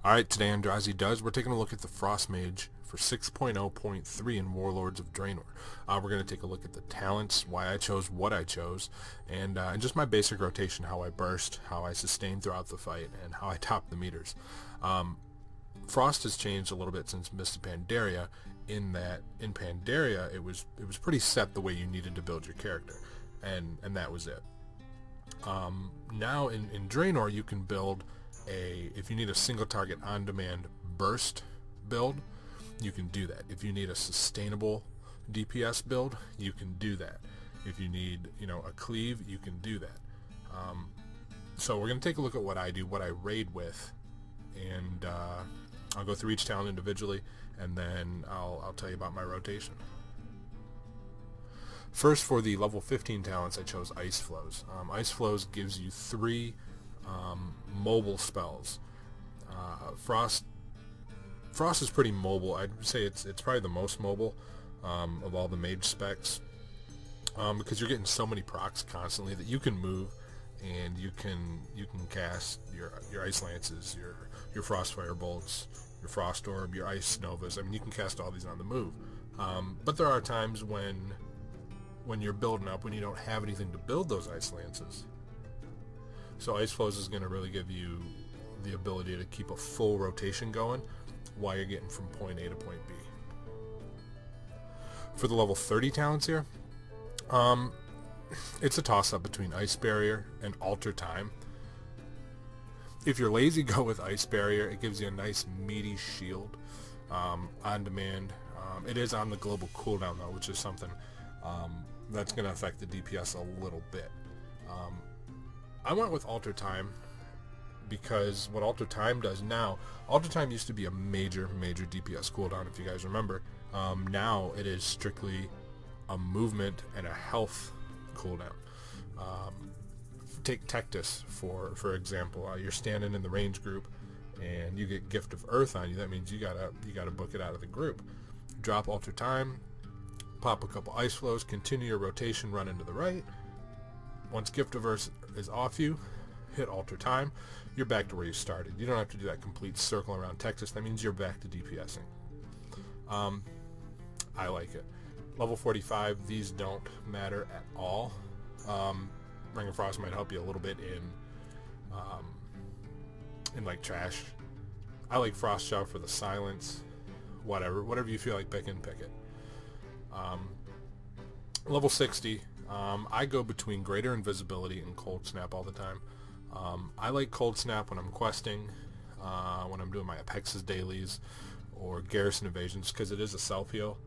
Alright, today on Drazi Does, we're taking a look at the Frost Mage for 6.0.3 in Warlords of Draenor. We're going to take a look at the talents, why I chose what I chose, and just my basic rotation, how I burst, how I sustain throughout the fight, and how I top the meters. Frost has changed a little bit since Mists of Pandaria, in that in Pandaria it was pretty set the way you needed to build your character, and that was it. Now in Draenor you can build if you need a single target on demand burst build, you can do that. If you need a sustainable DPS build, you can do that. If you need, a cleave, you can do that. So we're going to take a look at what I do, what I raid with, and I'll go through each talent individually, and then I'll tell you about my rotation. First, for the level 15 talents, I chose Ice Flows. Ice Flows gives you 3 mobile spells. Frost is pretty mobile. I'd say it's probably the most mobile of all the mage specs, because you're getting so many procs constantly that you can move, and you can cast your Ice Lances, your Frostfire Bolts, your Frost Orb, your Ice Novas. I mean, you can cast all these on the move. But there are times when you're building up, when you don't have anything to build those Ice Lances. So Ice Flows is going to really give you the ability to keep a full rotation going while you're getting from point A to point B. For the level 30 talents here, it's a toss-up between Ice Barrier and Alter Time. If you're lazy, go with Ice Barrier. It gives you a nice meaty shield on demand. It is on the global cooldown though, which is something that's going to affect the DPS a little bit. I went with Alter Time because what Alter Time does now, Alter Time used to be a major DPS cooldown, if you guys remember. Now it is strictly a movement and a health cooldown. Take Tectus for example. You're standing in the range group and you get Gift of Earth on you. That means you gotta book it out of the group. Drop Alter Time, pop a couple Ice Flows, continue your rotation, run into the right. Once Gift of Earth is off you, hit Alter Time, you're back to where you started. You don't have to do that complete circle around Tectus. That means you're back to DPSing. I like it. Level 45, these don't matter at all. Ring of Frost might help you a little bit in like trash. I like Frost Shove for the silence. Whatever you feel like picking, pick it. Level 60, I go between Greater Invisibility and Cold Snap all the time. I like Cold Snap when I'm questing, when I'm doing my Apex's dailies, or Garrison Evasions, because it is a self-heal,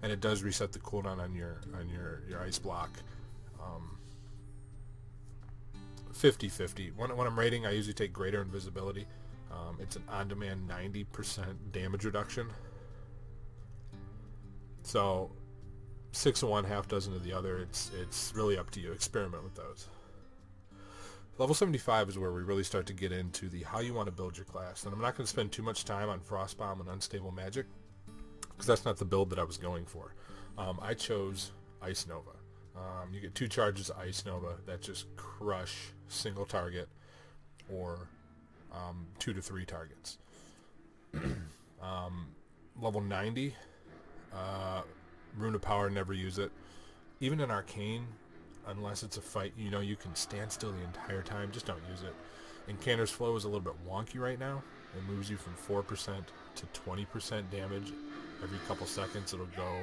and it does reset the cooldown on your ice block. 50-50. When I'm raiding, I usually take Greater Invisibility. It's an on-demand 90% damage reduction. So 6 of one, half dozen of the other. It's really up to you. Experiment with those. Level 75 is where we really start to get into the how you want to build your class. And I'm not going to spend too much time on Frostbomb and Unstable Magic, because that's not the build that I was going for. I chose Ice Nova. You get 2 charges of Ice Nova that just crush single target or 2 to 3 targets. Level 90, Rune of Power, never use it. Even in Arcane, unless it's a fight, you can stand still the entire time, just don't use it. Incanter's Flow is a little bit wonky right now. It moves you from 4% to 20% damage every couple seconds. It'll go,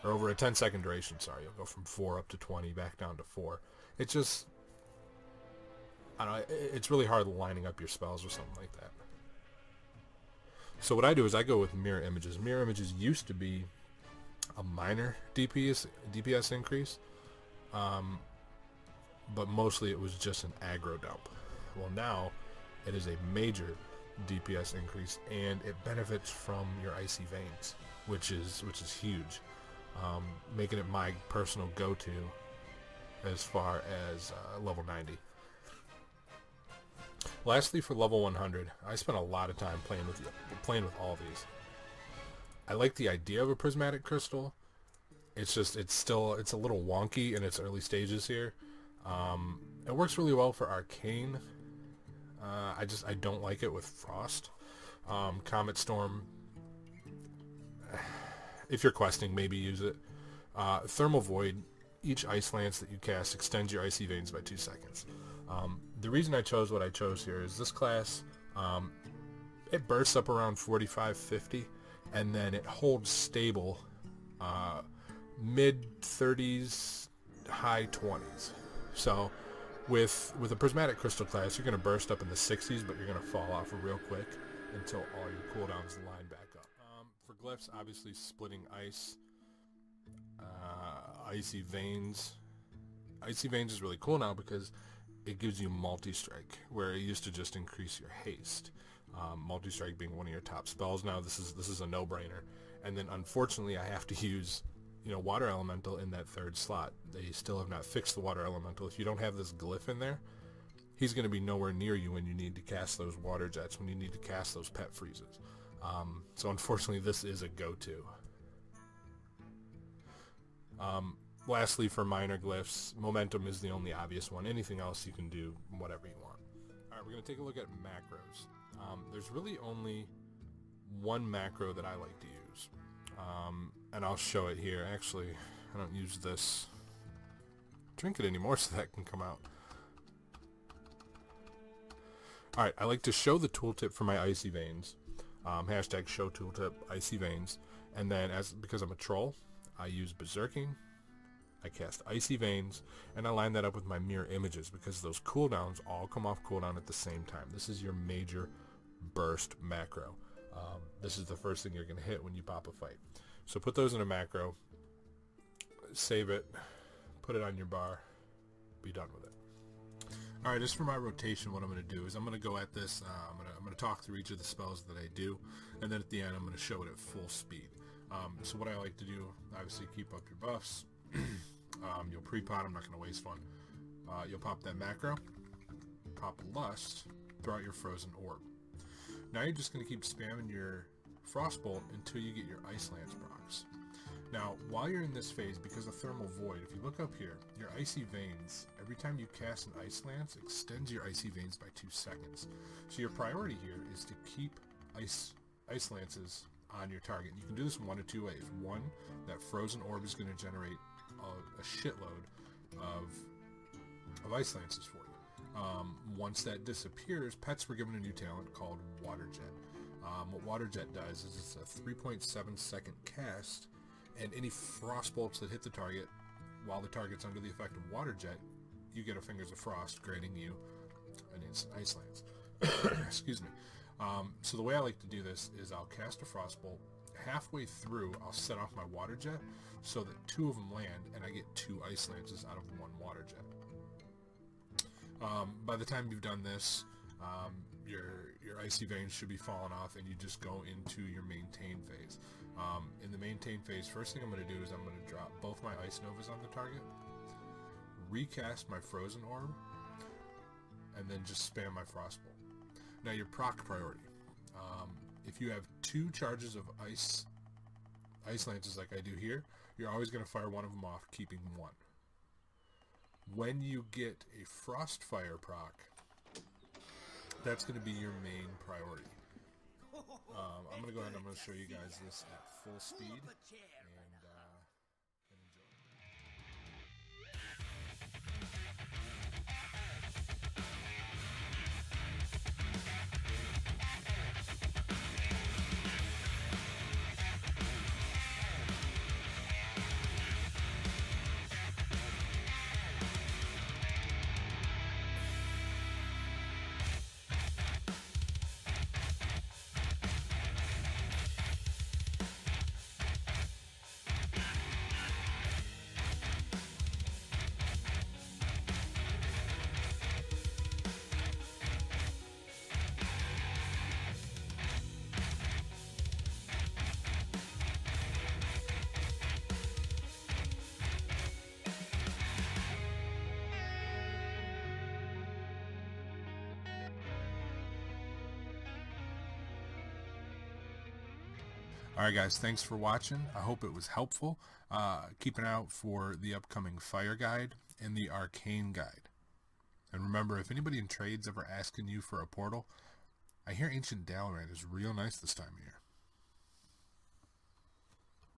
or over a 10-second duration, sorry, you'll go from 4 up to 20, back down to 4. It's just, I don't know, it's really hard lining up your spells or something like that. So what I do is I go with Mirror Images. Mirror Images used to be a minor DPS increase, but mostly it was just an aggro dump. Well, now it is a major DPS increase, and it benefits from your Icy Veins, which is huge, making it my personal go-to as far as level 90. Lastly, for level 100, I spent a lot of time playing with all these. I like the idea of a prismatic crystal. It's a little wonky in its early stages here. It works really well for Arcane. I don't like it with Frost. Comet Storm, if you're questing, maybe use it. Thermal Void, each Ice Lance that you cast extends your Icy Veins by 2 seconds. The reason I chose what I chose here is this class, it bursts up around 45-50, and then it holds stable mid-30s, high 20s. So with a Prismatic Crystal class, you're going to burst up in the 60s, but you're going to fall off real quick until all your cooldowns line back up. For glyphs, obviously splitting ice, Icy Veins. Icy Veins is really cool now because it gives you multi-strike, where it used to just increase your haste. Multi-strike being one of your top spells now, this is a no-brainer. And then unfortunately I have to use, Water Elemental in that third slot. They still have not fixed the Water Elemental. If you don't have this glyph in there, he's going to be nowhere near you when you need to cast those water jets, when you need to cast those pet freezes. So unfortunately this is a go-to. Lastly, for minor glyphs, Momentum is the only obvious one. Anything else you can do whatever you want. Alright, we're going to take a look at macros. There's really only one macro that I like to use. And I'll show it here. Actually, I don't use this trinket anymore, so that can come out. Alright, I like to show the tooltip for my Icy Veins. Hashtag show tooltip Icy Veins. And then, because I'm a troll, I use Berserking, I cast Icy Veins, and I line that up with my mirror images because those cooldowns all come off cooldown at the same time. This is your major burst macro. This is the first thing you're going to hit when you pop a fight. So put those in a macro, save it, put it on your bar, be done with it. Alright, just for my rotation, what I'm going to do is I'm going to go at this, I'm going to talk through each of the spells that I do, and then at the end I'm going to show it at full speed. So what I like to do, obviously keep up your buffs. You'll pre-pot, I'm not going to waste one. You'll pop that macro, pop Lust, throw out your Frozen Orb. Now you're just going to keep spamming your Frostbolt until you get your Ice Lance procs. Now, while you're in this phase, because of Thermal Void, if you look up here, your Icy Veins, every time you cast an Ice Lance, extends your Icy Veins by 2 seconds. So your priority here is to keep Ice Lances on your target. You can do this in one of two ways. One, that Frozen Orb is going to generate a shitload of Ice Lances for you. Once that disappears, pets were given a new talent called Water Jet. What Water Jet does is it's a 3.7 second cast, and any frost bolts that hit the target while the target's under the effect of Water Jet, you get a Fingers of Frost, granting you an instant Ice Lance. Excuse me. So the way I like to do this is I'll cast a Frost Bolt. Halfway through, I'll set off my Water Jet so that 2 of them land, and I get 2 Ice Lances out of 1 Water Jet. By the time you've done this, your Icy Veins should be falling off, and you just go into your maintain phase. In the maintain phase, first thing I'm going to do is I'm going to drop both my Ice Novas on the target, recast my Frozen Orb, and then just spam my Frostbolt. Now your proc priority. If you have 2 charges of Ice Lances like I do here, you're always going to fire one of them off, keeping 1. When you get a Frostfire proc, that's going to be your main priority. I'm going to go ahead and I'm going to show you guys this at full speed, and enjoy. Alright guys, thanks for watching. I hope it was helpful. Keep an eye out for the upcoming Fire Guide and the Arcane Guide. And remember, if anybody in trade's ever asking you for a portal, I hear Ancient Dalaran is real nice this time of year.